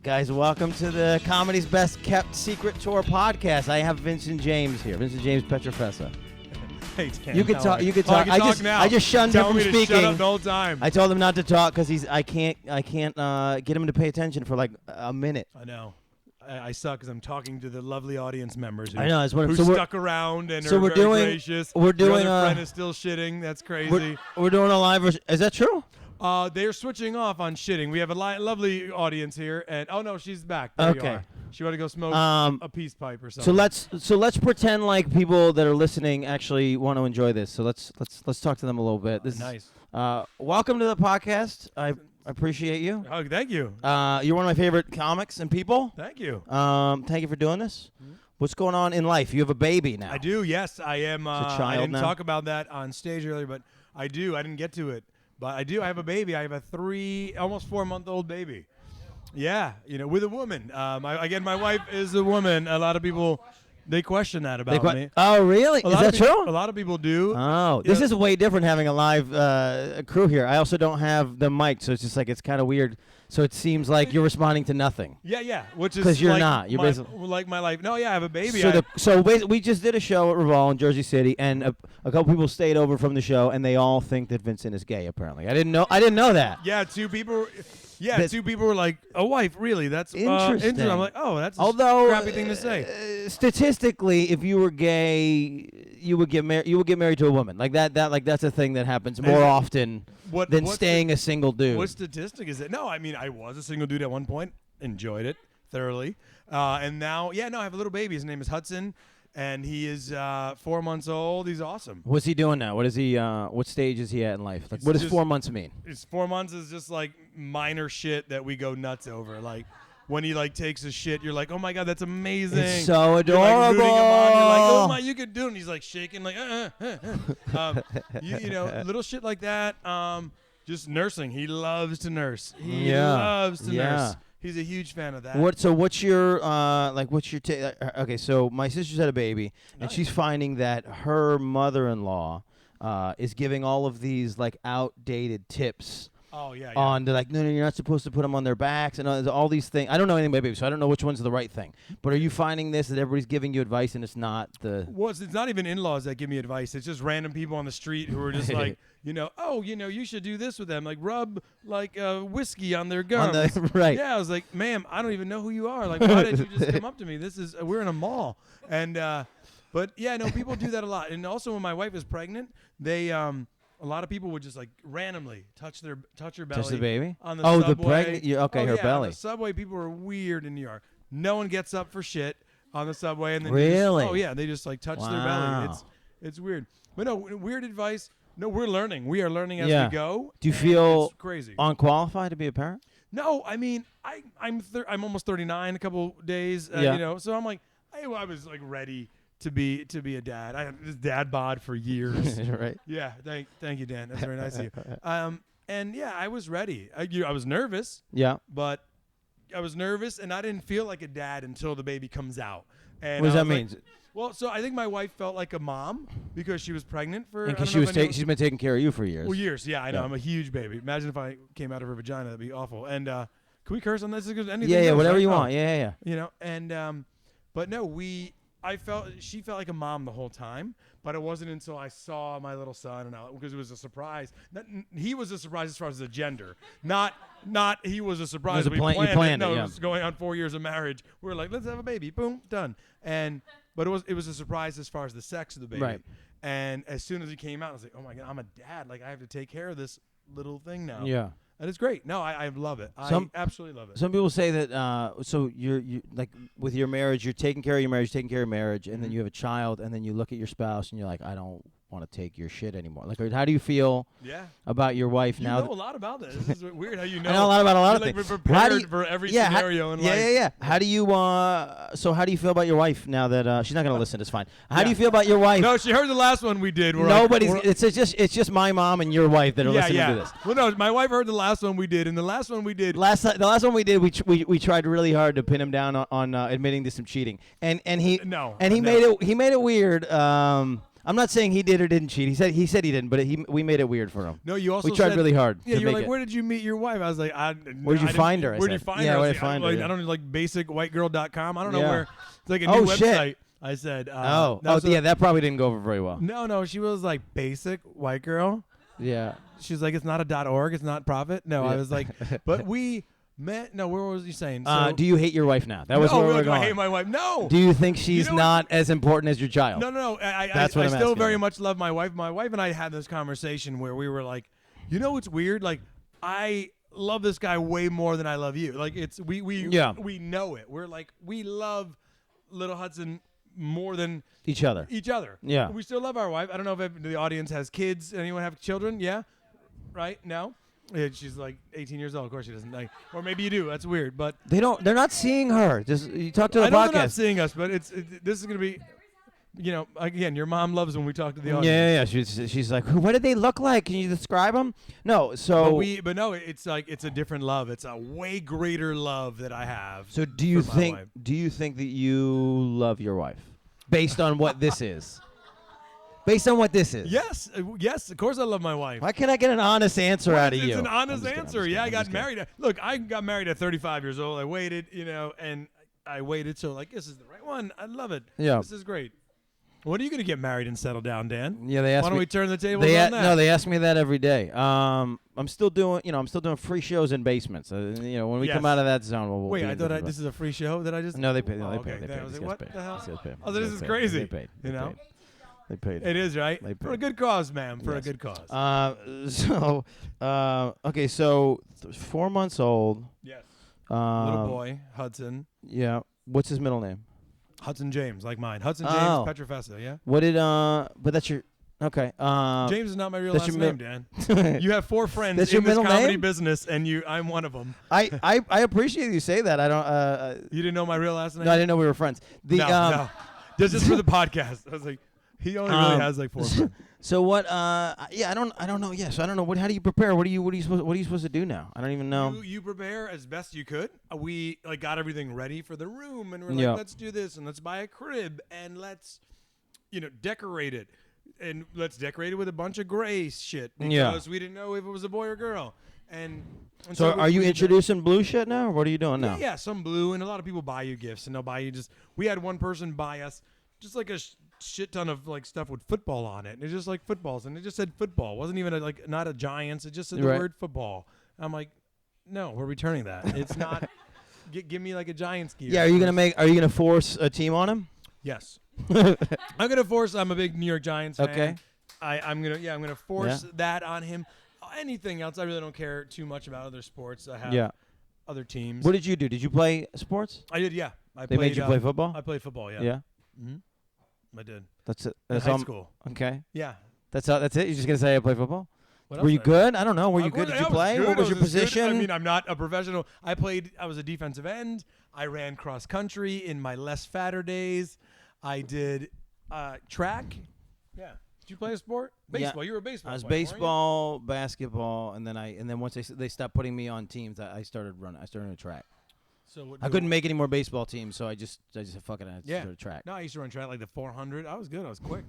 Guys, welcome to the Comedy's Best Kept Secret Tour podcast. I have Vincent James here. Vincent James Petrofessa. Hey, Dan, you could talk. You could talk. I can talk now. I just shunned him Tell from me to speaking. shut up the whole time. I told him not to talk because I can't get him to pay attention for like a minute. I know. I suck because I'm talking to the lovely audience members who, I know. who stuck around and are very gracious. We're doing. Your other friend is still shitting. That's crazy. We're doing a live version. Is that true? They're switching off on shitting. We have a lovely audience here, and oh no, she's back. There you are. She want to go smoke a peace pipe or something. So let's pretend like people that are listening actually want to enjoy this. So let's talk to them a little bit. This nice. Welcome to the podcast. I appreciate you. Oh, thank you. You're one of my favorite comics and people. Thank you. Thank you for doing this. Mm-hmm. What's going on in life? You have a baby now. I do. Yes, I am. It's a child I didn't now. talk about that on stage earlier, but I do. I didn't get to it. But I do. I have a baby. I have a almost 4-month-old baby. Yeah, with a woman. Again, my wife is a woman. A lot of people, they question that about me. Oh, really? Is that true? A lot of people do. Oh, this is way different having a live crew here. I also don't have the mic, so it's just like it's kind of weird. So it seems like you're responding to nothing. Yeah. Which is because you're like not. You're basically like my life. No, yeah, I have a baby. So we just did a show at Raval in Jersey City, and a couple people stayed over from the show, and they all think that Vincent is gay. Apparently, I didn't know that. Yeah, two people. Yeah, two people were like, "A wife, really? That's interesting." I'm like, "Oh, that's a crappy thing to say." Statistically, if you were gay, you would get married. You would get married to a woman. Like that. That's a thing that happens more often than staying a single dude. What statistic is it? No, I mean, I was a single dude at one point. Enjoyed it thoroughly, and now, I have a little baby. His name is Hudson. And he is 4 months old. He's awesome. What's he doing now? What is he? What stage is he at in life? Like, what does 4 months mean? It's 4 months is just like minor shit that we go nuts over. Like when he takes a shit, you're like, oh my god, that's amazing. It's so adorable. You're like rooting him on. You're like, oh my, you could do it. And he's like shaking, like, little shit like that. Just nursing. He loves to nurse. He loves to nurse. He's a huge fan of that. What's your okay, so my sister's had a baby, and she's finding that her mother-in-law is giving all of these outdated tips. Oh yeah. On the no, you're not supposed to put them on their backs and all these things. I don't know anything about babies, so I don't know which one's the right thing. But are you finding this that everybody's giving you advice and it's not the? Well, it's not even in-laws that give me advice. It's just random people on the street who are just like, you should do this with them, like rub whiskey on their gums. Right. Yeah, I was like, ma'am, I don't even know who you are. Like, why did you just come up to me? We're in a mall, and but yeah, no, people do that a lot. And also, when my wife is pregnant, they a lot of people would just randomly touch her belly. Touch the baby? On the subway. The pregnant. Her belly. On the subway, people are weird in New York. No one gets up for shit on the subway, and then really, they just touch their belly. It's weird. But no, weird advice. No, we're learning. We are learning as we go. Do you feel crazy unqualified to be a parent? No, I mean, I'm almost 39. A couple days. So I'm like, I was ready to be a dad. I had this dad bod for years. Right. Yeah. Thank you, Dan. That's very nice of you. And yeah, I was ready. I was nervous. Yeah. But I was nervous, and I didn't feel like a dad until the baby comes out. And what does that mean? Well, so I think my wife felt like a mom because she was pregnant for. Because she's been taking care of you for years. Well, years. Yeah, I know. I'm a huge baby. Imagine if I came out of her vagina. That'd be awful. And can we curse on this? Anything yeah, else, whatever right? you want. Yeah. And but no, she felt like a mom the whole time, but it wasn't until I saw my little son because it was a surprise. He was a surprise as far as the gender, not he was a surprise. You planned it. No, it was going on 4 years of marriage. We were like, let's have a baby. Boom, done. But it was a surprise as far as the sex of the baby. Right. And as soon as he came out, I was like, oh my god, I'm a dad. Like I have to take care of this little thing now. Yeah. And it's great. No, I love it. I absolutely love it. Some people say that so you're like with your marriage, you're taking care of your marriage, and then you have a child, and then you look at your spouse and you're like, I don't want to take your shit anymore. Like, how do you feel about your wife now? You know a lot about this. This is weird how you know. I know a lot about a lot of things. We're prepared for every scenario in life. Yeah. How do you so how do you feel about your wife now that she's not going to listen? It's fine. How do you feel about your wife? No, she heard the last one we did. It's just my mom and your wife that are listening to this. Well, no, my wife heard the last one we did, and the last one we did. The last one we did, we tried really hard to pin him down on admitting to some cheating, and he made it weird. I'm not saying he did or didn't cheat. He said he didn't, but we made it weird for him. No, you also we tried said, really hard. Yeah, to you're make like, it. where did you meet your wife? I was like, where did you find her? Where did you find her? Yeah, I where was did you find her? I don't know, like basicwhitegirl.com. I don't know Yeah. where. It's like a new website. Shit. I said. Yeah, that probably didn't go over very well. No, she was like basic white girl. Yeah. She's like, it's not a .org, it's not profit. No, Yeah. I was like, but we met. No, where was he saying? Do you hate your wife now? That was where we were do going. I hate my wife? No. Do you think she's not as important as your child? No. That's what I I'm still asking very you. much love my wife. My wife and I had this conversation where we were like, it's weird. Like, I love this guy way more than I love you. Like, it's we know it. We're like, we love Little Hudson more than each other. Yeah. We still love our wife. I don't know if the audience has kids. Anyone have children? Yeah. Right? No. Yeah, she's like 18 years old. Of course she doesn't. Like, or maybe you do. That's weird. But they're not seeing her. Just you talk to the I know podcast. they're not seeing us, but this is gonna be. Again, your mom loves when we talk to the audience. Yeah. She's like, what did they look like? Can you describe them? No. So. But no, it's like it's a different love. It's a way greater love that I have. So do you for my think? wife. Do you think that you love your wife, based on what this is? Based on what this is. Yes. Of course, I love my wife. Why can't I get an honest answer out of you? It's an honest I'm just answer. kidding. Yeah, I got married. Look, I got married at 35 years old. I waited, and I waited. So like, this is the right one. I love it. Yeah. This is great. When are you going to get married and settle down, Dan? Yeah, they asked me. Why don't we turn the tables on that? No, they ask me that every day. I'm still doing free shows in basements. When we come out of that zone, we'll wait. be I in thought different this is a free show that I just. No, they pay. Oh, They okay. pay. They pay. I was These like, guys what pay. the hell? These guys pay. Oh, These this guys is pay. crazy. They paid. They paid. It is, right? They paid. For a good cause, ma'am. For a Yes. good cause. Okay, so 4 months old. Yes. Little boy, Hudson. Yeah. What's his middle name? Hudson James, like mine. Hudson James Petrofesta, yeah? What did, but that's your, okay. James is not my real that's last your name, Dan. You have 4 friends That's in your this middle comedy name? business, and I'm one of them. I appreciate you say that. I don't, You didn't know my real last name? no, I didn't know we were friends. No. Just for the podcast. I was like, he only really has like 4 friends. So what, I don't know. Yeah. So I don't know. How do you prepare? What are you supposed to do now? I don't even know. You prepare as best you could. We got everything ready for the room, and we're Yeah. like, let's do this, and let's buy a crib, and let's, decorate it, and let's decorate it with a bunch of gray shit because we didn't know if it was a boy or girl. And so are you introducing blue shit now, or what are you doing now? Yeah, some blue, and a lot of people buy you gifts, and they'll buy you we had one person buy us just like a shit ton of like stuff with football on it, and it's just like footballs, and it just said football. It wasn't even not a Giants. It just said the word football. I'm like, no, we're returning that. It's not. Give me like a Giants gear. Yeah, are you gonna force a team on him? Yes. I'm gonna force. I'm a big New York Giants fan. Okay. I'm gonna force that on him. Anything else, I really don't care too much about other sports. I have other teams. What did you do? Did you play sports? I did. Yeah. They made you play football? I played football. Yeah. Yeah. Mm-hmm. I did. That's it. In That's high school. Okay. Yeah. That's it. You're just gonna say I play football? What Were else you did I do? good? I don't know. Were you good? Did you play? Good. What was your as good. position? I mean, I'm not a professional. I was a defensive end. I ran cross country in my less fatter days. I did track. Yeah. Did you play a sport? Baseball. Yeah. You were a baseball I was player, baseball, basketball, and then once they stopped putting me on teams, I started running. I started a track. So I couldn't make any more baseball teams, so I just said fuck it, I started track. No, I used to run track like the 400. I was good. I was quick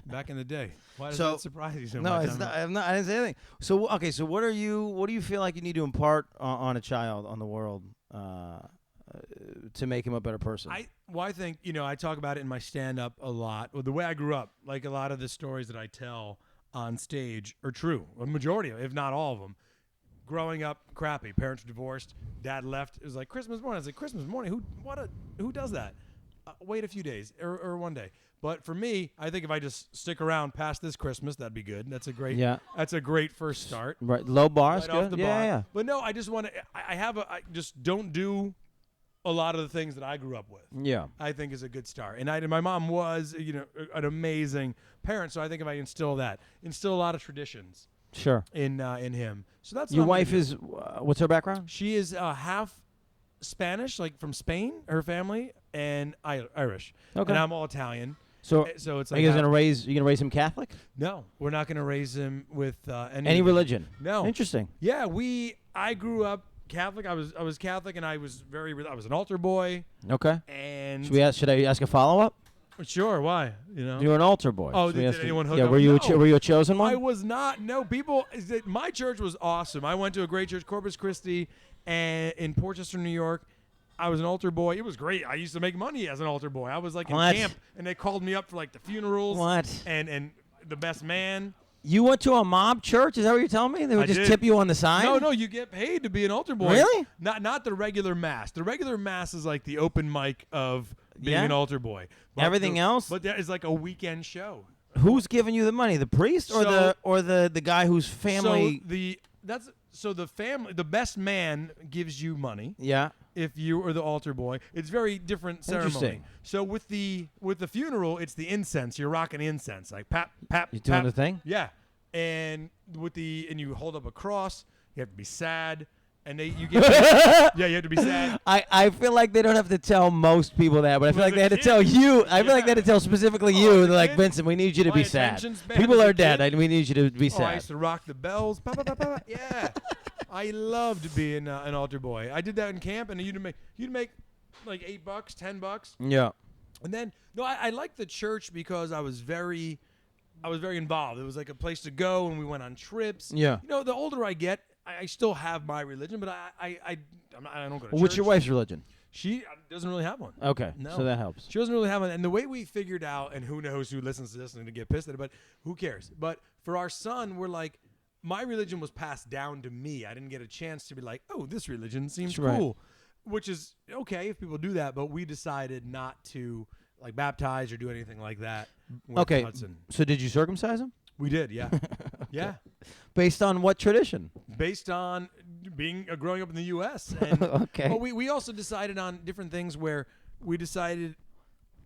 back in the day. Why does So- that surprise you so No, much? it's not. I didn't say anything. So okay, so what do you feel like you need to impart on a child, on the world, to make him a better person? I think, I talk about it in my stand-up a lot. Well, the way I grew up, like a lot of the stories that I tell on stage are true. A majority of, if not all of them. Growing up, crappy. Parents were divorced. Dad left. It was like Christmas morning. I was like, Christmas morning? Who does that? Wait a few days or one day. But for me, I think if I just stick around past this Christmas, that'd be good. That's a great. Yeah. That's a great first start. Right, low bars, Right good. off the Yeah, bar. yeah. But no, I just want to. I just don't do a lot of the things that I grew up with. Yeah. I think is a good start. And my mom was, an amazing parent. So I think if I instill a lot of traditions Sure. in him. So that's Your what I'm wife gonna is what's her background? do. She is half Spanish, like from Spain, her family, and Irish. Okay. And I'm all Italian. So it's are like you gonna raise him Catholic? No, we're not going to raise him with Any religion? No. Interesting. Yeah, I grew up Catholic. I was Catholic, and I was I was an altar boy. Okay. And Should I ask a follow up? Sure. Why? You know. You're an altar boy. Oh, so did anyone hook yeah, up? were you No. were you a chosen one? I was not. No, people. My church was awesome. I went to a great church, Corpus Christi, and in Portchester, New York. I was an altar boy. It was great. I used to make money as an altar boy. I was like in camp, and they called me up for like the funerals. What? And the best man. You went to a mob church? Is that what you're telling me? They would just tip you on the side? No, you get paid to be an altar boy. Really? Not the regular mass. The regular mass is like the open mic of being an altar boy. But everything else? But that is like a weekend show. Who's giving you the money? The priest or the guy whose family? So the family, the best man gives you money. Yeah. If you are the altar boy, it's very different ceremony. Interesting. So with the funeral, it's the incense. You're rocking incense, like pap pap. You doing pap. the thing? Yeah, and you hold up a cross. You have to be sad, and you get yeah, you have to be sad. I feel like they don't have to tell most people that, but I feel like they had to tell you. I feel like they had to tell specifically you. They're like, Vincent, we need you to be sad. People are dead. We need you to be sad. I used to rock the bells. Pa, pa, pa, pa, pa. Yeah. I loved being an altar boy. I did that in camp, and you'd make like $8, $10. Yeah. And then I liked the church because I was very involved. It was like a place to go, and we went on trips. Yeah. You know, the older I get, I still have my religion, but I don't go to church. What's your wife's religion? She doesn't really have one. Okay. No. So that helps. She doesn't really have one. And the way we figured out, and who knows who listens to this and to get pissed at it, but who cares? But for our son, we're like, my religion was passed down to me. I didn't get a chance to be like, oh, this religion seems cool, which is okay if people do that. But we decided not to like baptize or do anything like that. Okay. Hudson. So did you circumcise him? We did, yeah. Yeah. Based on what tradition? Based on growing up in the U.S. And, okay. Well, we also decided on different things where we decided.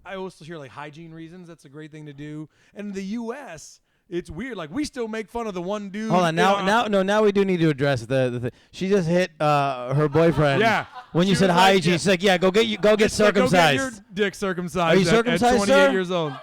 I also hear like hygiene reasons. That's a great thing to do. And in the U.S., it's weird. Like we still make fun of the one dude. Hold on. Now we do need to address the thing. She just hit her boyfriend. Yeah. When you said hygiene, she's like, "Yeah, go get circumcised. Go get your dick circumcised." Are you circumcised, at 28 sir? years old.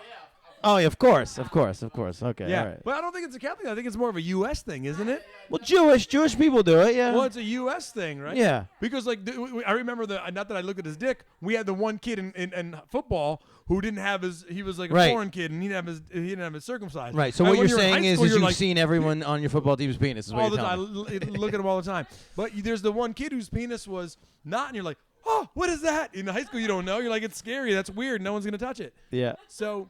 Oh, yeah, of course. Okay. Yeah. All right. But I don't think it's a Catholic. I think it's more of a U.S. thing, isn't it? Well, Jewish people do it. Yeah. Well, it's a U.S. thing, right? Yeah. Because like I remember not that I looked at his dick. We had the one kid in football who didn't have his. He was like a foreign kid, and he didn't have his circumcised. Right. So what you're saying is you've like, seen everyone on your football team's penis. Is what you're telling me. I look at him all the time. But there's the one kid whose penis was not, and you're like, oh, what is that? In high school, you don't know. You're like, it's scary. That's weird. No one's gonna touch it. Yeah. So.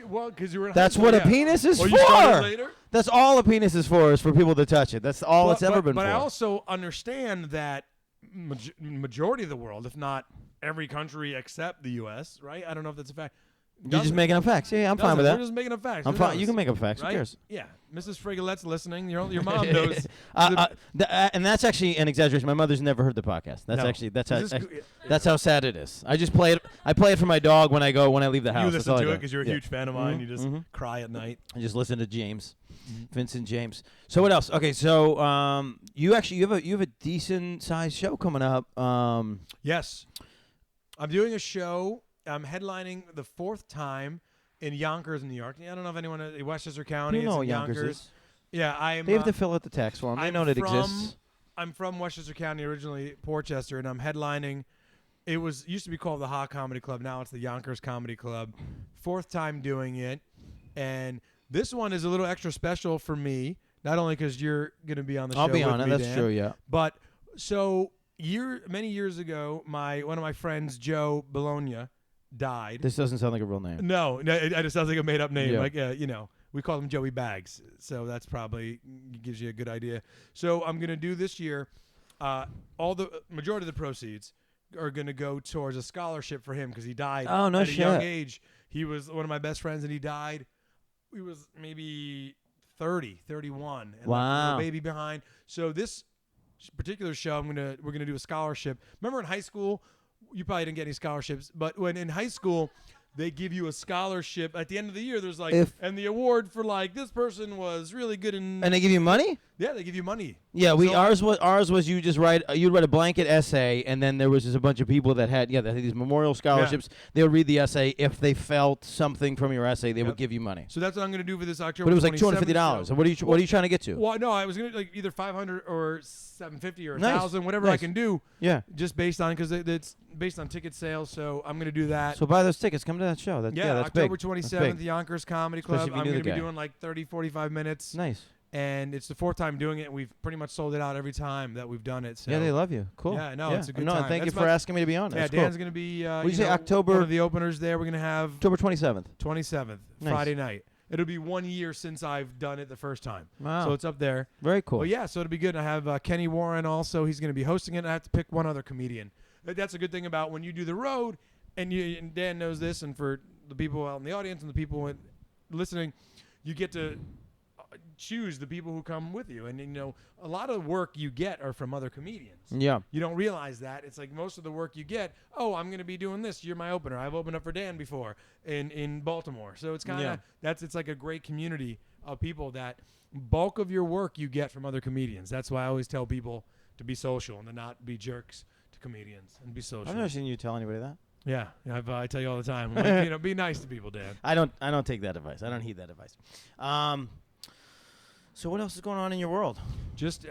Well, because you were in That's high school, what a penis is or for. You started later? That's all a penis is for people to touch it. That's all it's ever been for. But I also understand that majority of the world, if not every country except the U.S., right? I don't know if that's a fact. You're just making up facts. Yeah, I'm fine with that. We're just making up facts. I'm fine. You can make up facts. Right? Who cares? Yeah. Mrs. Frigolette's listening. Your mom knows. And that's actually an exaggeration. My mother's never heard the podcast. That's how sad it is. I just play it. I play it for my dog when I leave the house. You listen to it because you're a huge fan of mine. Mm-hmm. You just cry at night. I just listen to James, Vincent James. So what else? Okay, so you have a decent sized show coming up. Yes, I'm doing a show. I'm headlining the 4th time in Yonkers, New York. I don't know if anyone in Westchester County. You know what Yonkers is. Yeah, They have to fill out the tax form. They know it exists. I'm from Westchester County, originally Portchester, and I'm headlining. It used to be called the Ha Comedy Club. Now it's the Yonkers Comedy Club. 4th time doing it, and this one is a little extra special for me. Not only because you're going to be on the show. I'll be on it. That's Dan, true. Yeah. But so many years ago, one of my friends, Joe Bologna, died. This doesn't sound like a real name. No, it just sounds like a made-up name. Yeah. Like, we call him Joey Bags, so that's probably gives you a good idea. So I'm gonna do this year. All the majority of the proceeds are gonna go towards a scholarship for him because he died at a young age. He was one of my best friends, and he died. He was maybe 30, 31, and left a baby behind. So this particular show, we're gonna do a scholarship. Remember in high school? You probably didn't get any scholarships, but when in high school, they give you a scholarship. At the end of the year, there's like, and the award for like, this person was really good in. And they give you money? Yeah, they give you money. Yeah, ours was you just you'd write a blanket essay, and then there was just a bunch of people that had these memorial scholarships. They would read the essay. If they felt something from your essay, they would give you money. So that's what I'm going to do for this October. But it was like $250. So what are you trying to get to? Well, no, I was going to like either $500 or $750 or $1,000, whatever I can do. Yeah, just based on because it's based on ticket sales. So I'm going to do that. So buy those tickets. Come to that show. That's October big. 27th, Yonkers Comedy Club. I'm going to be doing like 30, 45 minutes. Nice. And it's the fourth time doing it, and we've pretty much sold it out every time that we've done it. So. Yeah, they love you. Cool. Yeah, no, it's a good time. Thank you for asking me to be on. Yeah, Dan's going to be what do you say, October? One of the openers there. We're going to have October 27th. 27th, nice. Friday night. It'll be 1 year since I've done it the first time. Wow. So it's up there. Very cool. Well, yeah, so it'll be good. I have Kenny Warren also. He's going to be hosting it. I have to pick one other comedian. That's a good thing about when you do the road, and Dan knows this, and for the people out in the audience and the people listening, you get to choose the people who come with you, and a lot of work you get are from other comedians. Yeah, you don't realize that. It's like most of the work you get, I'm going to be doing this, you're my opener, I've opened up for Dan before in Baltimore, so it's kind of it's like a great community of people that bulk of your work you get from other comedians. That's why I always tell people to be social and to not be jerks to comedians, and be social. I've never seen you tell anybody that. Yeah, I tell you all the time, like, be nice to people, Dan. I don't take that advice. I don't heed that advice. So what else is going on in your world? Just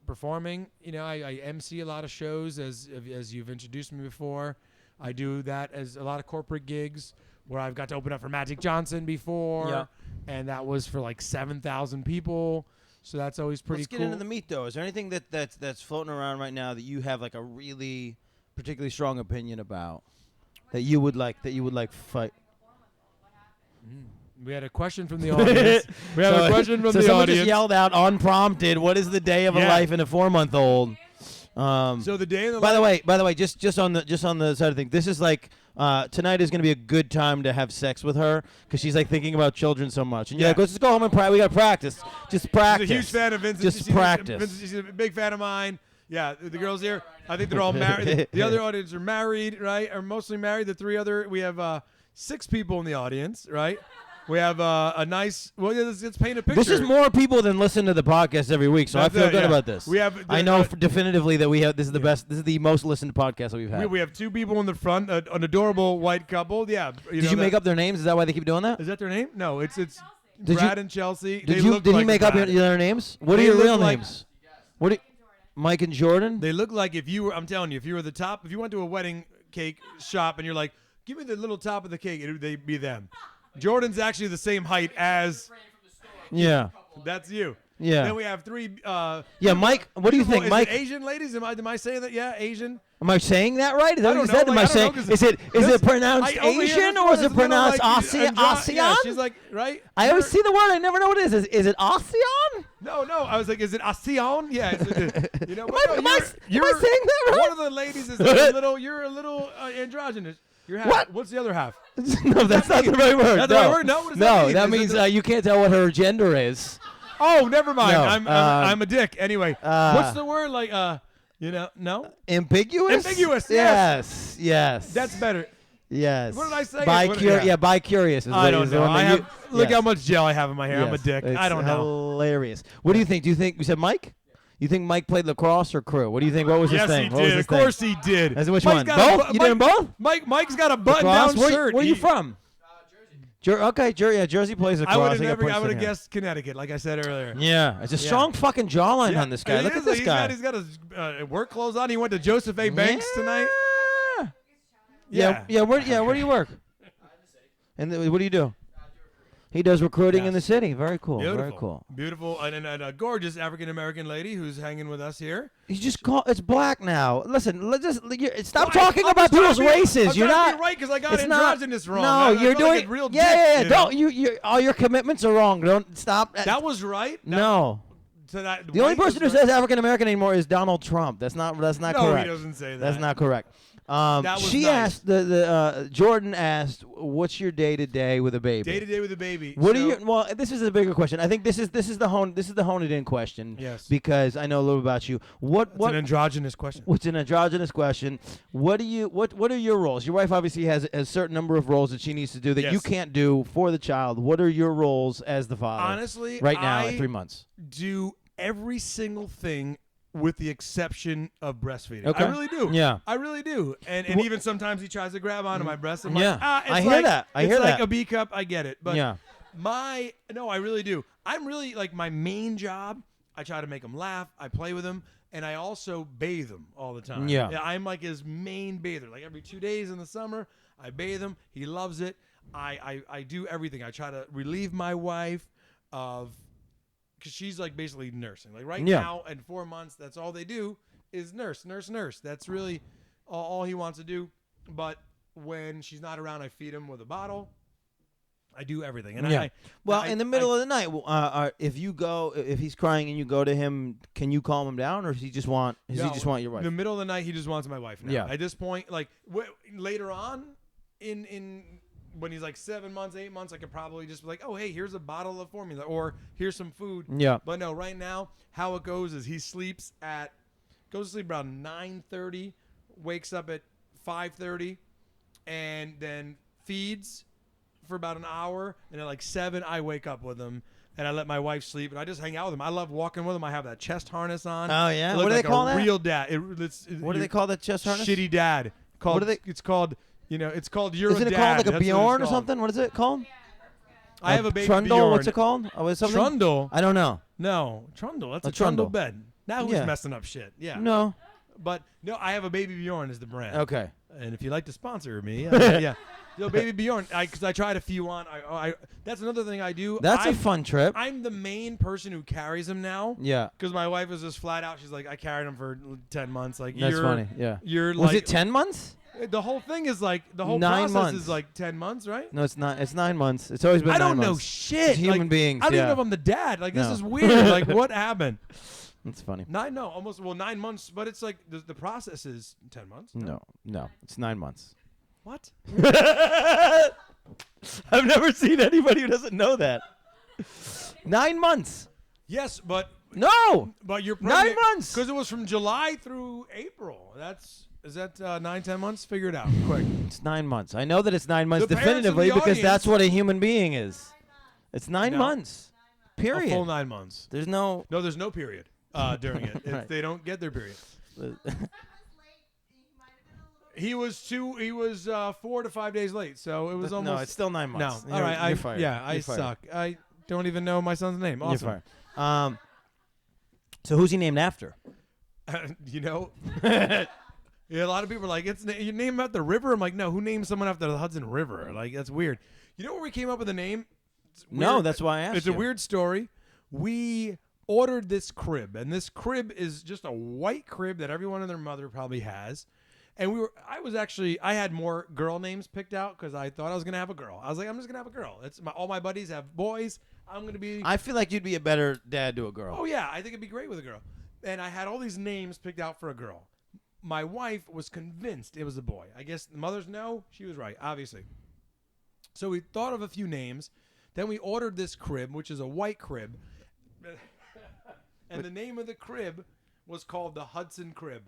performing. I MC a lot of shows as you've introduced me before. I do that as a lot of corporate gigs where I've got to open up for Magic Johnson before, and that was for like 7,000 people. So that's always pretty cool. Let's get into the meat though. Is there anything that's floating around right now that you have like a really particularly strong opinion about that you would like fight? We had a question from the audience. We have a question from the someone audience. Just yelled out unprompted, "What is the day of a life in a 4-month-old?" So the day in the By the way, just on the side of things, this is like tonight is going to be a good time to have sex with her because she's like thinking about children so much. And you're like, let's just go home and practice. We got to practice. Just practice. She's a huge fan of Vincent. Just practice. She's a big fan of mine. Yeah, the girls here, I think they're all married. The other audience are married, right? Are mostly married. We have 6 people in the audience, right? We have a nice. Well, let's paint a picture. This is more people than listen to the podcast every week, so I feel good about this. I know definitively that we have. This is the best. This is the most listened to podcast that we've had. We have 2 people in the front, an adorable white couple. Yeah. Did you make up their names? Is that why they keep doing that? Is that their name? No, it's Brad and Chelsea. Did he make up their names? What are your real names? Mike and Jordan? They look like I'm telling you, if you were the top, if you went to a wedding cake shop and you're like, give me the little top of the cake, they'd be them. Jordan's actually the same height as. Yeah. That's you. Yeah. Then we have 3. Mike. What do you think, Mike? Asian ladies? Am I saying that? Yeah, Asian. Am I saying that right? Is that what you said? Am I saying? Is it pronounced Asian or is it pronounced ASEAN? Yeah, she's like, right. I always see the word. I never know what it is. Is it ASEAN? No. I was like, is it ASEAN? Yeah. Am I saying that right? One of the ladies is like you're a little androgynous. You're half. What? What's the other half? No, that's not the right word. That's the right word? No, what does that mean? That means you can't tell what her gender is. Oh, never mind. No, I'm a dick. Anyway, what's the word? Like, no? Ambiguous? Ambiguous, yes. That's better. Yes. What did I say? Bi-curious. I don't know. Look how much gel I have in my hair. Yes, I'm a dick. I don't know. Hilarious. What do you think? You said Mike? You think Mike played lacrosse or crew? What do you think? What was his thing? Yes, he did. Of course he did. Which one? Both? You did them both? Mike's got a button-down shirt. Where are you from? Jersey. Jersey plays lacrosse. I would have guessed Connecticut, like I said earlier. Yeah, it's a strong fucking jawline on this guy. Look at this guy. He's got his work clothes on. He went to Joseph A. Banks tonight. Yeah. Where do you work? And what do you do? He does recruiting in the city. Very cool. Beautiful. Very cool. Beautiful. And a gorgeous African-American lady who's hanging with us here. You just it's black now. Listen, stop talking about people's races. You're not right because I got androgynous wrong. No, you're doing real. Yeah. Don't you? All your commitments are wrong. Don't stop. That was right. No. The only person who says African American anymore is Donald Trump. That's not correct. No, he doesn't say that. That's not correct. She asked Jordan asked, "What's your day to day with a baby?" Day to day with a baby. What do you? Well, this is a bigger question. I think this is the honed in question. Yes. Because I know a little about you. It's an androgynous question. What's an androgynous question? What are your roles? Your wife obviously has a certain number of roles that she needs to do that you can't do for the child. What are your roles as the father? Honestly, right now at 3 months. Do every single thing with the exception of breastfeeding. Okay. I really do. Yeah. I really do. And even sometimes he tries to grab onto my breast. I'm Yeah. like, it's I hear that. I hear it's like that. a B cup. I get it. But Yeah. no, I really do. I'm really like my main job. I try to make him laugh. I play with him. And I also bathe him all the time. Yeah. I'm like his main bather. Like every 2 days in the summer, I bathe him. He loves it. I do everything. I try to relieve my wife of, because she's like basically nursing. Like right now, in 4 months, that's all they do is nurse. That's really all he wants to do. But when she's not around, I feed him with a bottle. I do everything. And in the middle of the night, if he's crying and you go to him, can you calm him down, or does he just want your wife? In the middle of the night, he just wants my wife now. Yeah. At this point, like later on, in when he's like 7 months, 8 months, I could probably just be like, oh, hey, here's a bottle of formula, or here's some food. Yeah. But no, right now, how it goes is he goes to sleep around 9:30, wakes up at 5:30, and then feeds for about an hour, and at like 7 I wake up with him and I let my wife sleep and I just hang out with him. I love walking with him. I have that chest harness on. Oh yeah. What do they call that? Real dad. What do they call that chest harness? Shitty dad. It's called You're Isn't a it Dad. called like a Bjorn or something? What is it called? I have a baby Trundle. Bjorn. What's it called? Trundle. I don't know. No, Trundle. That's a trundle trundle bed. Now who's messing up shit? Yeah. No. But no, I have a baby Bjorn is the brand. Okay. And if you'd like to sponsor me, yeah. Baby Bjorn, because I try to few on. That's another thing I do. That's a fun trip. I'm the main person who carries him now. Yeah. Because my wife is just flat out. She's like, I carried him for 10 months. Like, That's funny. Yeah. Was Was it 10 months? The whole thing is like the whole 9 process months. is like 10 months, right? No, it's not. It's 9 months. It's always been. I don't 9 know months. shit. It's human beings. I don't even know if I'm the dad. Like this No. is weird. Like what happened? That's funny. 9 months, but it's like the process is 10 months. No, it's 9 months. What? I've never seen anybody who doesn't know that. 9 months. Yes, but you're 9 months because it was from July through April. Is that 9-10 months? Figure it out quick. It's 9 months. I know that it's 9 months The parents of definitively the because audience- that's what a human being is. It's 9 months. Period. A full 9 months. There's no. No, there's no period during it. Right. They don't get their period. He was 4 to 5 days late, so it was almost. No, it's still 9 months. No, all right. You're fired. Yeah, I You're fired. suck. I don't even know my son's name. Awesome. You're fired. So who's he named after? Yeah, a lot of people are like, you name him after the river. I'm like, no, who named someone after the Hudson River? Like, that's weird. You know where we came up with the name? No, that's why I asked. It's a weird story. We ordered this crib, and this crib is just a white crib that everyone and their mother probably has. And I had more girl names picked out because I thought I was gonna have a girl. I was like, I'm just gonna have a girl. All my buddies have boys. I'm gonna be. I feel like you'd be a better dad to a girl. Oh yeah, I think it'd be great with a girl. And I had all these names picked out for a girl. My wife was convinced it was a boy. I guess the mothers know. She was right, obviously. So we thought of a few names. Then we ordered this crib, which is a white crib. And the name of the crib was called the Hudson Crib.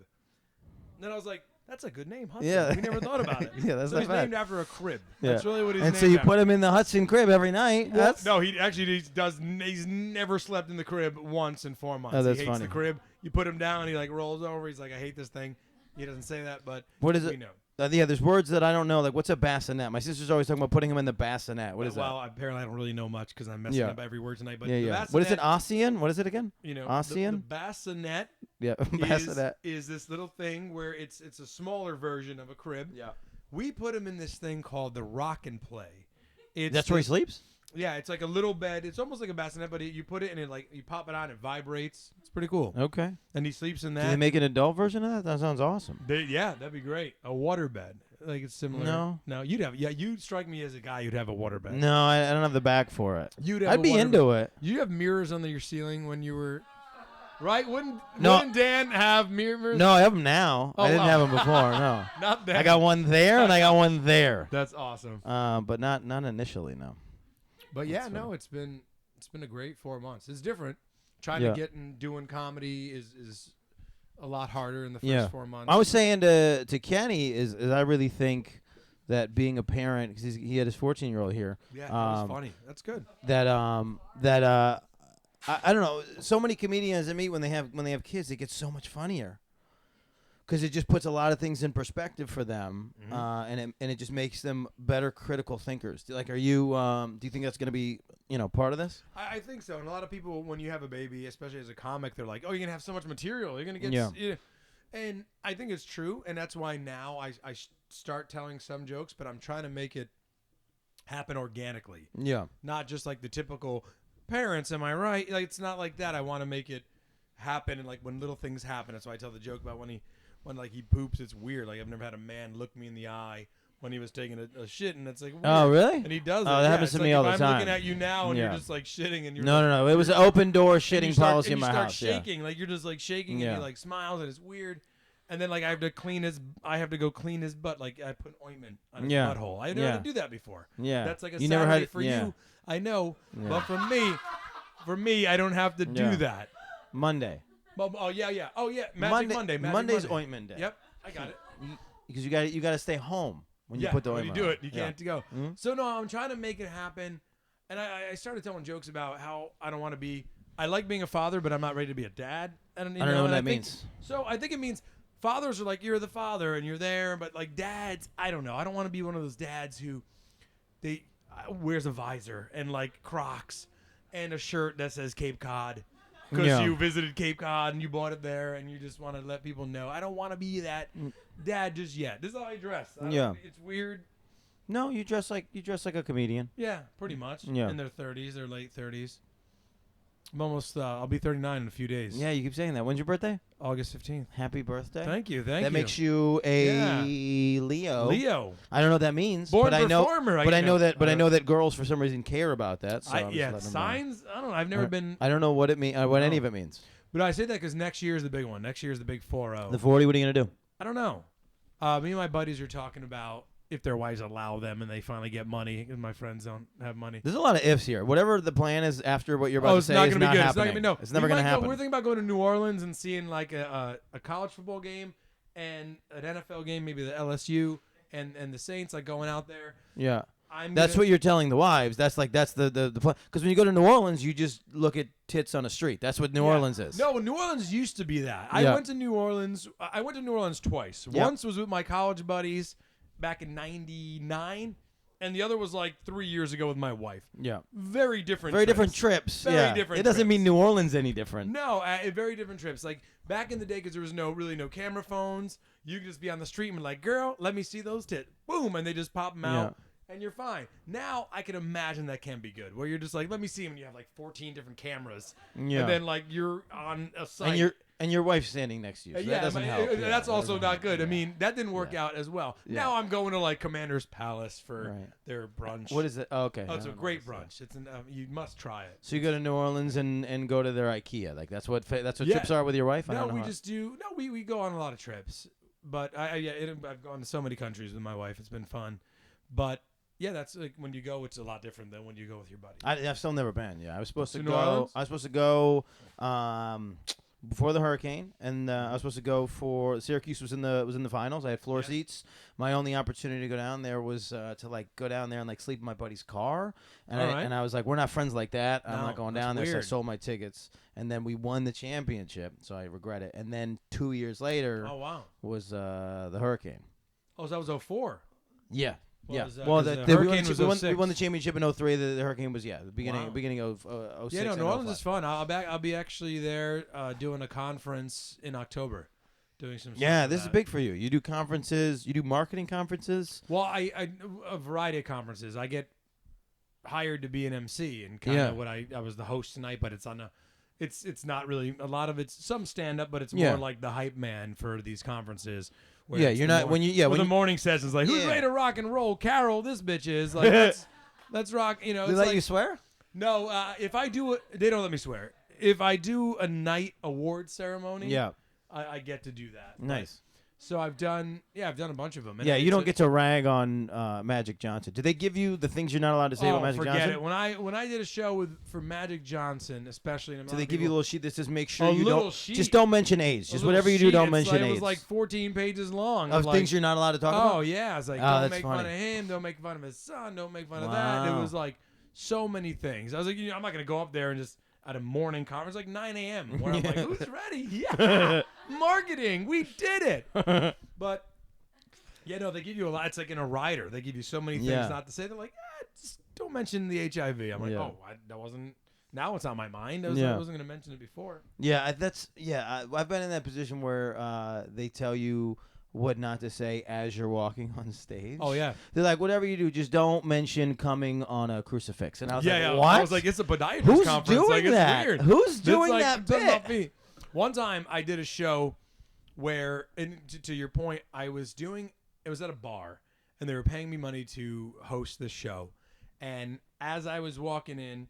And then I was like, that's a good name, Hudson. Yeah. We never thought about it. Yeah, that's so not he's bad. named after a crib. Yeah. That's really what he's And named so you after. put him in the Hudson crib every night. Well, no, he does. He's never slept in the crib once in 4 months. Oh, that's he hates funny. the crib. You put him down, he like rolls over. He's like, I hate this thing. He doesn't say that, but what is we it? know. Yeah, there's words that I don't know. Like, what's a bassinet? My sister's always talking about putting him in the bassinet. What is that? Well, apparently I don't really know much because I'm messing up every word tonight. But the bassinet, What is it? Ossian? What is it again? Ossian? The bassinet. Yeah, bassinet is this little thing where it's a smaller version of a crib. Yeah. We put him in this thing called the Rock and Play. That's where he sleeps? Yeah, it's like a little bed. It's almost like a bassinet, but you put it in it, you pop it on, it vibrates. It's pretty cool. Okay. And he sleeps in that. Do they make an adult version of that? That sounds awesome. Yeah, that'd be great. A water bed. Like it's similar. No, you'd have. Yeah, you strike me as a guy who'd have a water bed. No, I don't have the back for it. I'd be into it. You have mirrors under your ceiling when you were, right? Wouldn't Dan have mirrors? No, I have them now. I didn't have them before. No, not that. I got one there and I got one there. That's awesome. But not initially. No. But yeah, no, it's been a great 4 months. It's different. Trying to get and doing comedy is a lot harder in the first 4 months. I was saying to Kenny is I really think that being a parent, because he had his 14-year-old here. Yeah, that was funny. That's good. That I don't know. So many comedians I meet when they have kids, they get so much funnier. Because it just puts a lot of things in perspective for them, and it just makes them better critical thinkers. Like, are you? Do you think that's going to be part of this? I think so. And a lot of people, when you have a baby, especially as a comic, they're like, "Oh, you're gonna have so much material. You're gonna get." And I think it's true, and that's why now I start telling some jokes, but I'm trying to make it happen organically. Yeah. Not just like the typical parents. Am I right? Like, it's not like that. I want to make it happen, and like when little things happen. That's why I tell the joke about when he poops, it's weird. Like, I've never had a man look me in the eye when he was taking a shit, and it's like, weird. Oh, really? And he does it. Oh, that happens to me all the time. I'm looking at you now, and you're just like shitting, and you're no. It was an open door shitting policy in my house. You start shaking, like you're just like shaking, and he like smiles, and it's weird. And then like I have to go clean his butt. Like I put ointment on his butthole. I never had to do that before. Yeah, that's like a Saturday for you. I know, but for me, I don't have to do that. Monday. Oh yeah. Monday. Monday's ointment day. Yep, I got it. Because you got to stay home when you put the ointment. When you do it, you can't go. Mm-hmm. So no, I'm trying to make it happen, and I started telling jokes about how I don't want to be. I like being a father, but I'm not ready to be a dad. I don't know what that means. So I think it means fathers are like, you're the father and you're there, but like dads, I don't know. I don't want to be one of those dads who wears a visor and like Crocs and a shirt that says Cape Cod. Because you visited Cape Cod and you bought it there and you just want to let people know. I don't want to be that dad just yet. This is how I dress. It's weird. No, you dress like a comedian. Yeah, pretty much. Yeah. In their 30s or late 30s. I'm almost, I'll be 39 in a few days. Yeah, you keep saying that. When's your birthday? August 15th. Happy birthday. Thank you. That makes you a Leo. Leo. I don't know what that means. Born but performer. I know that girls for some reason care about that. So signs. I don't know. I've never been. I don't know what it means. What any of it means. But I say that because next year is the big one. Next year is the big 4-0. The 40. What are you gonna do? I don't know. Me and my buddies are talking about if their wives allow them and they finally get money, and my friends don't have money. There's a lot of ifs here. Whatever the plan is after what you're about to say is not happening. It's never going to happen. We're thinking about going to New Orleans and seeing like a college football game and an NFL game, maybe the LSU and the Saints, like going out there. Yeah. That's what you're telling the wives. That's the plan. Because when you go to New Orleans, you just look at tits on a street. That's what New Orleans is. No, New Orleans used to be that. I went to New Orleans. I went to New Orleans twice. Once was with my college buddies back in '99, and the other was like 3 years ago with my wife. Yeah. Very different trips. Very different It doesn't trips. mean New Orleans any different. No, very different trips. Like back in the day, because there was no camera phones, you could just be on the street and be like, girl, let me see those tits. Boom, and they just pop them out. And you're fine. Now I can imagine that can be good, where you're just like, let me see them, and you have like 14 different cameras. Yeah. And then like you're on a site. And your wife's standing next to you. So that doesn't help. That's also not good. I mean, that didn't work out as well. Yeah. Now I'm going to like Commander's Palace for their brunch. What is it? Oh, okay. Oh, it's a great brunch. It's you must try it. So you go to New Orleans and go to their IKEA. Like that's what trips are with your wife? No, we go on a lot of trips. But I've gone to so many countries with my wife. It's been fun. But yeah, that's like when you go, it's a lot different than when you go with your buddy. I've still never been. Yeah, I was supposed to New Orleans? I was supposed to go before the hurricane, and I was supposed to go for Syracuse was in the finals. I had floor seats. My only opportunity to go down there was to like go down there and like sleep in my buddy's car. And I was like, we're not friends like that. I'm not going down there. So I sold my tickets, and then we won the championship. So I regret it. And then 2 years later, was the hurricane. Oh, so that was 2004. Yeah. The hurricane was we won the championship in 2003. The hurricane was the beginning of 2006. Yeah, New Orleans is fun. I'll be actually there doing a conference in October, doing some. Yeah, this is big for you. You do conferences. You do marketing conferences. Well, I a variety of conferences. I get hired to be an MC and kind of what I was the host tonight, but it's on a. It's not really a lot of it's some stand up, but it's more like the hype man for these conferences. Yeah, you're not when the morning sessions like who's ready to rock and roll? Carol, this bitch is like let's rock. You know, they let you swear? No, if I do it, they don't let me swear. If I do a night award ceremony, I get to do that. Nice. So I've done a bunch of them. And you don't get to rag on Magic Johnson. Do they give you the things you're not allowed to say about Magic Johnson? Forget it. When I did a show for Magic Johnson, especially, do they give you a little sheet that says make sure you don't sheet. Just don't mention AIDS. Just whatever you do, don't mention AIDS. It was like 14 pages long of things you're not allowed to talk about. Oh yeah, it's like don't make fun of him, don't make fun of his son, don't make fun of that. It was like so many things. I was like, I'm not gonna go up there and just. at a morning conference, like 9 a.m. where I'm like, who's ready? Yeah, marketing, we did it. But yeah, no, they give you a lot. It's like in a rider. They give you so many things not to say. They're like, just don't mention the HIV. I'm like, that wasn't. Now it's on my mind. I wasn't going to mention it before. Yeah, I've been in that position where they tell you what not to say as you're walking on stage. Oh, yeah. They're like, whatever you do, just don't mention coming on a crucifix. And I was like, what? I was like, it's a podiatrist Who's conference. doing like, that? It's weird. Who's doing that bit? One time I did a show where, and to your point, it was at a bar, and they were paying me money to host this show. And as I was walking in,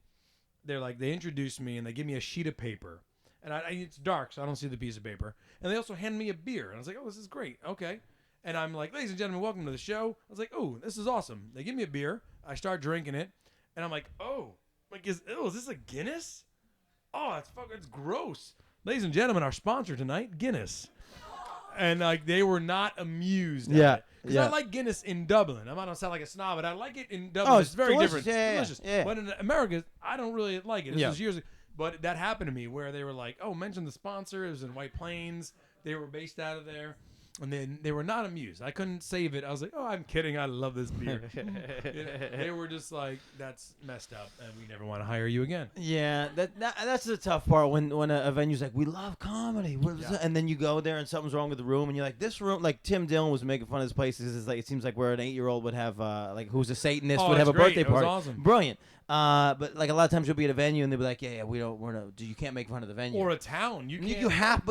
they introduced me, and they give me a sheet of paper. And it's dark, so I don't see the piece of paper. And they also hand me a beer. And I was like, oh, this is great. Okay. And I'm like, ladies and gentlemen, welcome to the show. I was like, oh, this is awesome. They give me a beer. I start drinking it. And I'm like, is this a Guinness? Oh, it's gross. Ladies and gentlemen, our sponsor tonight, Guinness. And they were not amused at it. Because I like Guinness in Dublin. I'm not going to sound like a snob, but I like it in Dublin. It's very delicious. different. It's delicious. Yeah. But in America, I don't really like it. This was years ago. But that happened to me where they were like, oh, mention the sponsor. It was in White Plains. They were based out of there. And then they were not amused. I couldn't save it. I was like, oh, I'm kidding. I love this beer. They were just like, that's messed up, and we never want to hire you again. Yeah, that's the tough part when a venue's like, we love comedy. And then you go there and something's wrong with the room, and you're like, this room, like Tim Dillon was making fun of this place. It's like, it seems like where an 8-year-old would have, who's a Satanist would have a birthday party. It was awesome. Brilliant. But like a lot of times you'll be at a venue and they'll be like, you can't make fun of the venue. Or a town. You have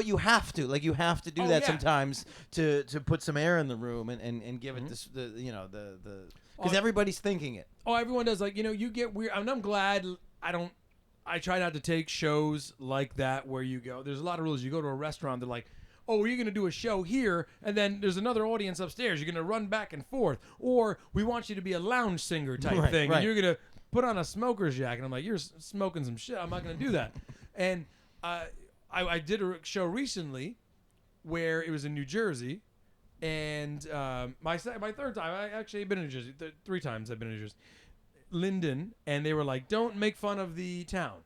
to. Like, you have to do that sometimes to put some air in the room and give it this, because everybody's thinking it. Oh, everyone does. Like, you get weird. I mean, I'm glad I try not to take shows like that where you go. There's a lot of rules. You go to a restaurant, they're like, oh, you're going to do a show here, and then there's another audience upstairs. You're going to run back and forth. Or we want you to be a lounge singer type thing. Right. And you're going to put on a smoker's jacket. I'm like, you're smoking some shit. I'm not going to do that. And I did a show recently where it was in New Jersey, and my third time, I actually have been in New Jersey. 3 times I've been in New Jersey. Linden, and they were like, don't make fun of the town.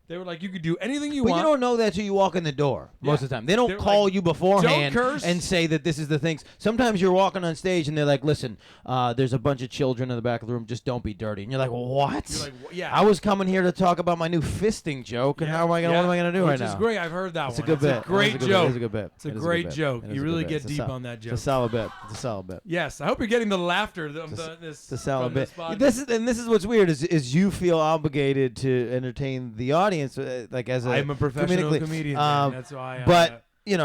They were like, you could do anything you want. But you don't know that till you walk in the door most of the time. They don't call you beforehand and say that this is the things. Sometimes you're walking on stage and they're like, listen, there's a bunch of children in the back of the room. Just don't be dirty. And you're like, what? You're like, I was coming here to talk about my new fisting joke, and what am I going to do right now? Which is great. I've heard that one. It's a good bit. It's a great joke. It's a good bit. It's a great joke. You really get deep on that joke. It's a solid bit. It's a solid bit. Yes. I hope you're getting the laughter. It's a solid bit. This is what's weird is you feel obligated to entertain the audience, I'm a professional comedian. That's why. But the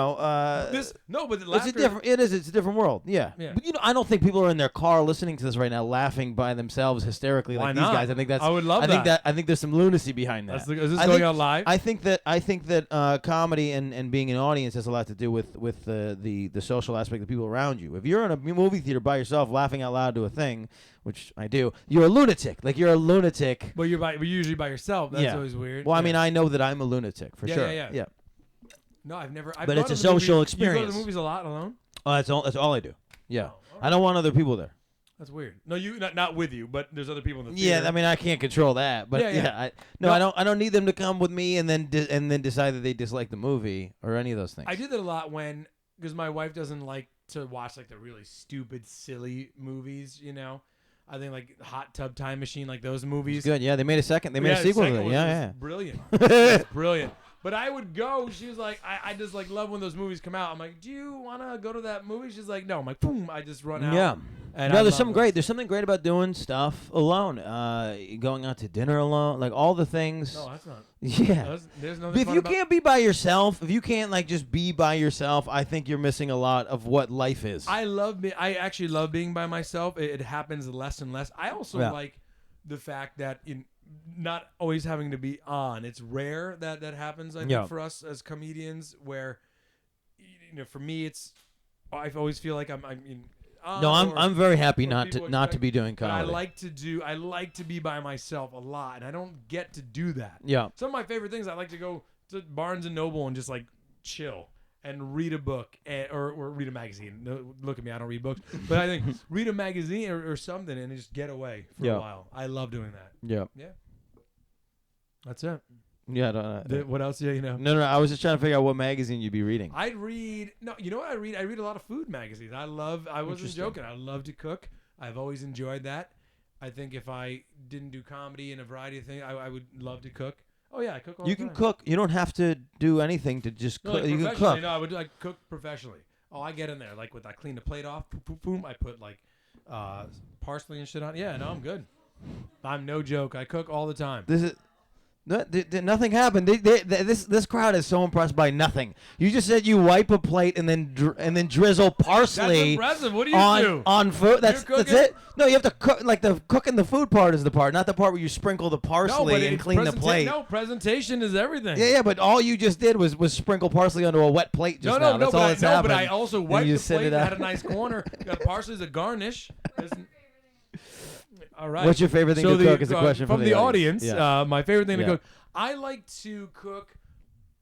laughter. It's a different world. Yeah. But I don't think people are in their car listening to this right now, laughing by themselves hysterically like these guys. I think that's. I would love that. I think there's some lunacy behind that. Is this going out live? I think that comedy and being an audience has a lot to do with the social aspect of the people around you. If you're in a movie theater by yourself, laughing out loud to a thing, which I do, you're a lunatic. Like, you're a lunatic. But you're usually by yourself. That's always weird. Well, I mean, I know that I'm a lunatic for sure. Yeah. No, I've never. But it's a social experience. You go to the movies a lot alone? Oh, that's all I do. Yeah. I don't want other people there. That's weird. No, not with you, but there's other people in the theater. Yeah, I mean, I can't control that, but I don't need them to come with me and then decide that they dislike the movie or any of those things. I did that a lot because my wife doesn't like to watch like the really stupid, silly movies. I think like Hot Tub Time Machine, like those movies. It's good. Yeah, they made a second. They made a sequel to it. Yeah. Brilliant. It's brilliant. But I would go. She was like, I just like love when those movies come out. I'm like, do you want to go to that movie? She's like, no. I'm like, boom. I just run out. Yeah. And there's something great about doing stuff alone. Going out to dinner alone, like all the things. No, that's not. Yeah. There's no. If you can't be by yourself, if you can't like just be by yourself, I think you're missing a lot of what life is. I actually love being by myself. It happens less and less. I also like the fact that not always having to be on. It's rare that happens. I think for us as comedians, where for me, I always feel like I'm I'm very happy not to be doing comedy. I like to be by myself a lot, and I don't get to do that. Yeah. Some of my favorite things, I like to go to Barnes and Noble and just like chill and read a book or read a magazine. No, look at me, I don't read books, but I think read a magazine or something and just get away for a while. I love doing that. Yeah. Yeah. That's it. Yeah, I don't know. What else? Yeah, you know. No. I was just trying to figure out what magazine you'd be reading. I'd read. No, you know what I read? I read a lot of food magazines. I wasn't joking. I love to cook. I've always enjoyed that. I think if I didn't do comedy and a variety of things, I would love to cook. Oh yeah, I cook all the time. You can cook. You don't have to do anything to just cook. You can cook. No, I would cook professionally. Oh, I get in there. Like, I clean the plate off. Boom, boom, boom. I put, like, parsley and shit on. Yeah, no, I'm good. I'm no joke. I cook all the time. Nothing happened. This crowd is so impressed by nothing. You just said you wipe a plate and then drizzle parsley. That's impressive. What do you do? On food? That's it? No, you have to cook. Like, the cooking the food part is the part, not the part where you sprinkle the parsley and clean the plate. No, presentation is everything. Yeah, but all you just did was sprinkle parsley onto a wet plate just now. That's all that's happened. But I also wiped the plate that had a nice corner. Got parsley as a garnish. All right. What's your favorite thing to cook? Is a question from the audience. Yeah. My favorite thing to cook. I like to cook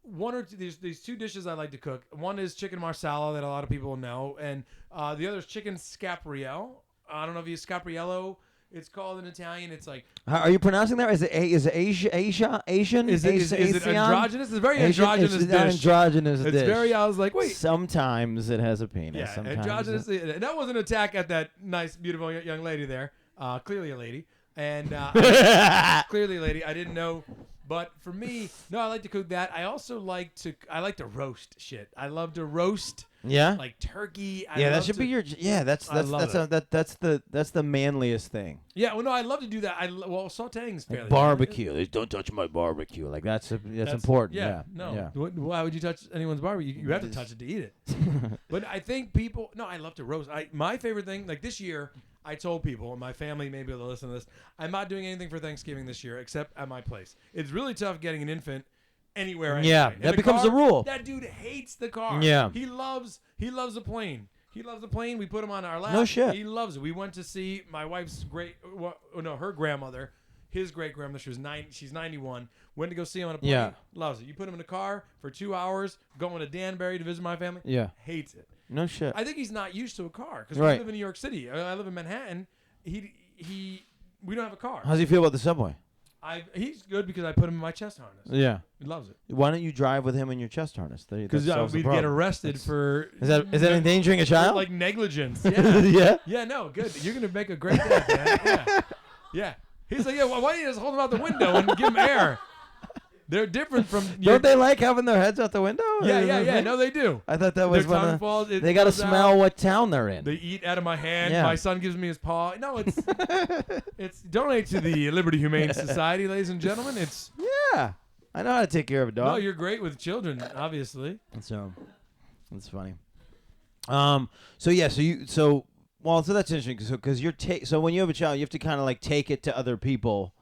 one or two. These two dishes I like to cook. One is chicken marsala that a lot of people know, and the other is chicken scapriello. I don't know if you scapriello. It's called in Italian. It's like. How are you pronouncing that? Is it Asian? Is it androgynous? It's a very androgynous dish. Androgynous dish. It's very. I was like, wait. Sometimes it has a penis. Yeah, sometimes androgynous. That was an attack at that nice, beautiful young lady there. Clearly a lady, and clearly a lady. I didn't know, but for me, no, I like to cook that. I also like to roast shit. I love to roast. Yeah. Like turkey. That should be your. Yeah, that's the manliest thing. Yeah, well, no, I love to do that. Sautéing's fairly. Like barbecue. Don't touch my barbecue. Like that's important. Yeah. No. Yeah. Why would you touch anyone's barbecue? You have to touch it to eat it. But I think people. No, I love to roast. My favorite thing, like this year. I told people, and my family may be able to listen to this, I'm not doing anything for Thanksgiving this year except at my place. It's really tough getting an infant anywhere. Anyway. Yeah, that becomes the rule. That dude hates the car. Yeah. He loves the plane. He loves the plane. We put him on our lap. No shit. He loves it. We went to see my wife's her grandmother, his great-grandmother. She's 91. Went to go see him on a plane. Yeah. Loves it. You put him in a car for 2 hours, going to Danbury to visit my family. Yeah. Hates it. No shit. I think he's not used to a car because right. we live in New York City. I live in Manhattan. We don't have a car. How does he feel about the subway? He's good because I put him in my chest harness. Yeah, he loves it. Why don't you drive with him in your chest harness? Because we'd get arrested for. Is that endangering a child? Like negligence. Yeah. Yeah. Yeah. No. Good. You're gonna make a great dad, man. Yeah. Yeah. He's like, yeah. Well, why don't you just hold him out the window and give him air? They're different from. Don't they like having their heads out the window? Yeah. No, they do. I thought that was their tongue one. Falls, they got to smell what town they're in. They eat out of my hand. Yeah. My son gives me his paw. No, it's donate to the Liberty Humane Society, ladies and gentlemen. Yeah. I know how to take care of a dog. No, you're great with children, obviously. So that's funny. So that's interesting. So because so when you have a child, you have to kind of like take it to other people.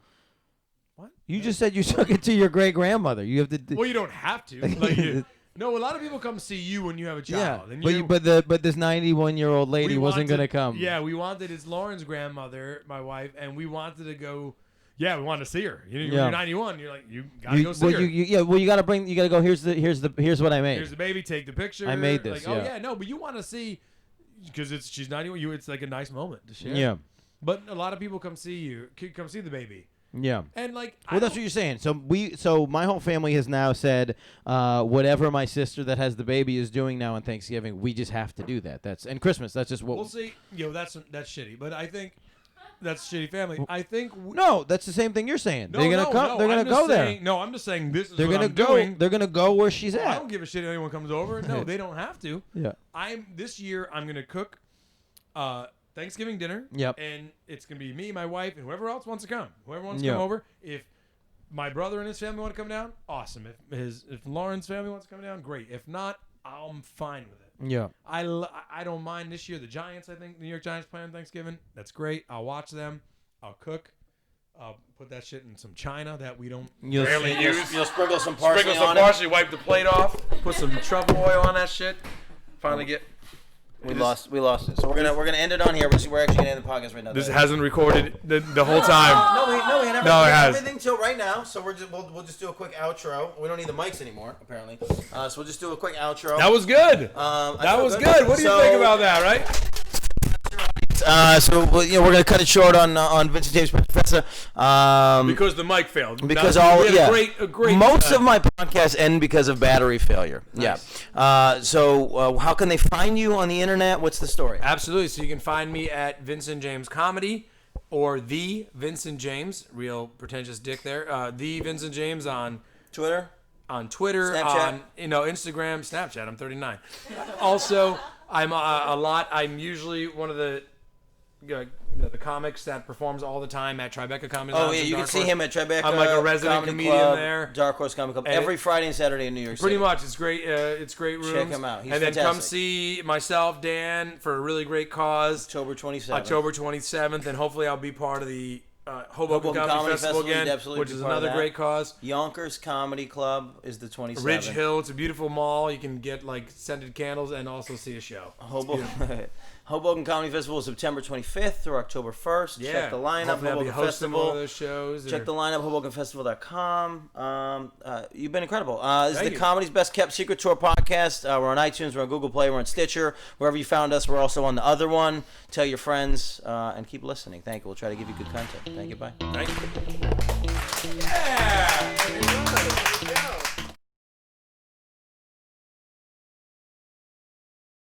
What? You just said you took it to your great grandmother. You have to. Well, you don't have to. No, a lot of people come see you when you have a child. Yeah, and but this 91-year-old lady wasn't gonna come. Yeah, we wanted. It's Lauren's grandmother, my wife, and we wanted to go. Yeah, we wanted to see her. You're 91. You're like, you gotta go see her. You gotta go. Here's what I made. Here's the baby. Take the picture. I made this. Like, oh yeah, no, but you want to see because she's 91. It's like a nice moment to share. Yeah. But a lot of people come see the baby. Yeah. And like, well, that's what you're saying. So my whole family has now said, whatever my sister that has the baby is doing now on Thanksgiving, we just have to do that. And Christmas. That's just what we'll see. That's shitty. But I think that's shitty family. I think no, that's the same thing you're saying. No, they're gonna come. No, they're gonna go there. No, I'm just saying this is they're what gonna I'm go. doing. They're gonna go where she's at. I don't give a shit if anyone comes over. No, they don't have to. Yeah. This year I'm gonna cook. Thanksgiving dinner. Yep. And it's going to be me, my wife, and whoever else wants to come. Whoever wants to come over. If my brother and his family want to come down, awesome. If Lauren's family wants to come down, great. If not, I'm fine with it. Yeah. I don't mind this year. The Giants, I think, the New York Giants play on Thanksgiving. That's great. I'll watch them. I'll cook. I'll put that shit in some china that we don't rarely use. You'll sprinkle some parsley on it. Wipe the plate off. Put some truffle oil on that shit. Finally get... We lost it. So we're gonna end it on here. We're actually gonna end the podcast right now. This hasn't recorded the whole time. No, we never. No, it has. Everything till right now. So we'll just do a quick outro. We don't need the mics anymore, apparently. So we'll just do a quick outro. That was good. That was good. What do you think about that? Right? So we're gonna cut it short on Vincent James Professor. Because the mic failed. Because a great most of my podcasts end because of battery failure. Nice. Yeah. So how can they find you on the internet? What's the story? Absolutely. So you can find me at Vincent James Comedy or the Vincent James. Real pretentious dick there. The Vincent James on Twitter. On Twitter, Snapchat. on Instagram, Snapchat. I'm 39. Also, I'm usually one of the comics that performs all the time at Tribeca Comedy Lounge. Oh yeah, you can see him at Tribeca. I'm like a resident comedian Club, there. Dark Horse Comedy Club every Friday and Saturday in New York City. Pretty much, it's great. It's great rooms. Check him out. He's and fantastic. Then come see myself, Dan, for a really great cause. October 27th, and hopefully I'll be part of the Hoboken Comedy Festival again, which is another great cause. Yonkers Comedy Club is the 27th. Ridge Hill, it's a beautiful mall. You can get scented candles and also see a show. Hoboken Comedy Festival is September 25th through October 1st. Yeah. Check the lineup. Hopefully I'll be hosting one of those shows. Check the lineup, hobokenfestival.com. You've been incredible. This is the Comedy's Best Kept Secret Tour podcast. We're on iTunes, we're on Google Play, we're on Stitcher. Wherever you found us, we're also on the other one. Tell your friends and keep listening. Thank you. We'll try to give you good content. Thank you. Bye. Thank you. Yeah.